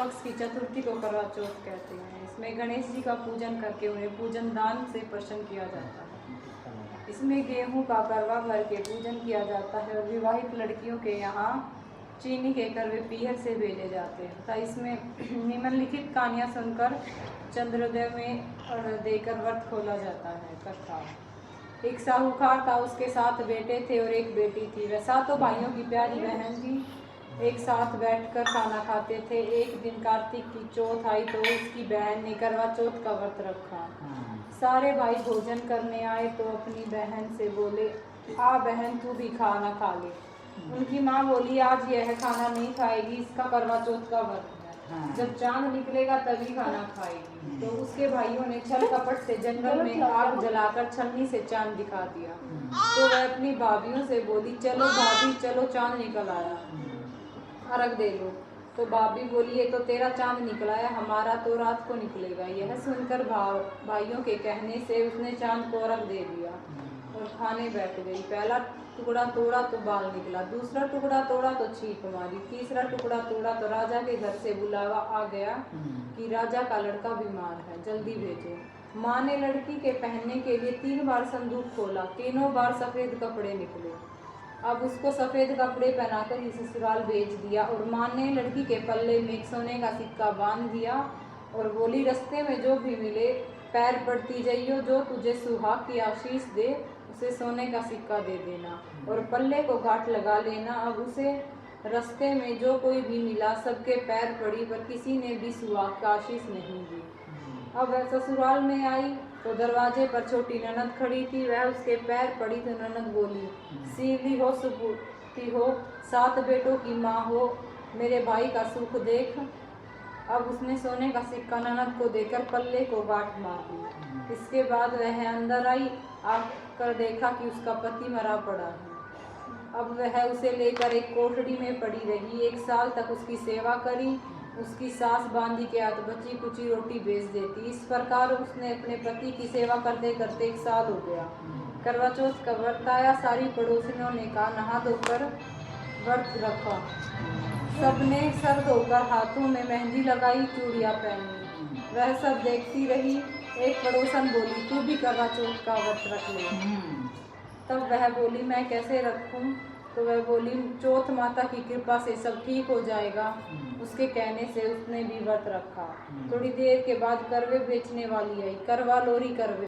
पक्ष की चतुर्थी को करवा चौथ कहते हैं। इसमें गणेश जी का पूजन करके उन्हें पूजन दान से प्रसन्न किया जाता है। इसमें गेहूं का करवा भर के पूजन किया जाता है और विवाहित लड़कियों के यहाँ चीनी के करवे पीहर से भेजे जाते हैं तथा इसमें निम्नलिखित कहानियाँ सुनकर चंद्रोदय में देकर व्रत खोला जाता है। कथा। एक साहूकार था, उसके 7 बेटे थे और एक बेटी थी। वह सातों भाइयों की प्यारी बहन थी। एक साथ बैठकर खाना खाते थे। एक दिन कार्तिक की चौथ आई तो उसकी बहन ने करवा चौथ का व्रत रखा। सारे भाई भोजन करने आए तो अपनी बहन से बोले, आ बहन तू भी खाना खा ले। उनकी माँ बोली, आज यह खाना नहीं खाएगी, इसका करवा चौथ का व्रत है, जब चांद निकलेगा तभी खाना खाएगी। तो उसके भाइयों ने छल कपट से जंगल में आग जलाकर छलनी से चांद दिखा दिया। तो वह अपनी भाभियों से बोली, चलो भाभी चलो, चांद निकल आया, अर्घ दे लो। तो भाभी बोली, ये तो तेरा चांद निकला है, हमारा तो रात को निकलेगा। यह सुनकर भाइयों के कहने से उसने चांद को अर्घ दे दिया और खाने बैठ गई। पहला टुकड़ा तोड़ा तो बाल निकला, दूसरा टुकड़ा तोड़ा तो छींक मारी, तीसरा टुकड़ा तोड़ा तो राजा के घर से बुलावा आ गया कि राजा का लड़का बीमार है, जल्दी भेजो। माँ ने लड़की के पहनने के लिए 3 बार संदूक खोला, तीनों बार सफ़ेद कपड़े निकले। अब उसको सफ़ेद कपड़े पहनाकर ही ससुराल भेज दिया और माँ ने लड़की के पल्ले में एक सोने का सिक्का बांध दिया और बोली, रास्ते में जो भी मिले पैर पड़ती जाइयो, जो तुझे सुहाग की आशीष दे उसे सोने का सिक्का दे देना और पल्ले को गांठ लगा लेना। अब उसे रास्ते में जो कोई भी मिला सबके पैर पड़ी, पर किसी ने भी सुहाग का आशीष नहीं दी। अब वह ससुराल में आई तो दरवाजे पर छोटी ननद खड़ी थी। वह उसके पैर पड़ी तो ननद बोली, सीवली हो सुपुती हो, 7 बेटों की माँ हो, मेरे भाई का सुख देख। अब उसने सोने का सिक्का ननद को देकर पल्ले को गांठ मार दी। इसके बाद वह अंदर आई, आकर देखा कि उसका पति मरा पड़ा है। अब वह उसे लेकर एक कोठड़ी में पड़ी रही। 1 साल तक उसकी सेवा करी। उसकी सास बांदी के हाथ बची कुची रोटी बेच देती। इस प्रकार उसने अपने पति की सेवा करते करते 1 साल हो गया। करवा चौथ का व्रत आया। सारी पड़ोसियों ने कहा, नहा धोकर व्रत रखा। सबने सर धोकर हाथों में मेहंदी लगाई, चूड़ियाँ पहनी। वह सब देखती रही। एक पड़ोसन बोली, तू भी करवा चौथ का व्रत रख ले। तब वह बोली, मैं कैसे रखूं? तो वह बोली, चौथ माता की कृपा से सब ठीक हो जाएगा। उसके कहने से उसने भी व्रत रखा। थोड़ी देर के बाद करवे बेचने वाली आई। करवा लोरी करवे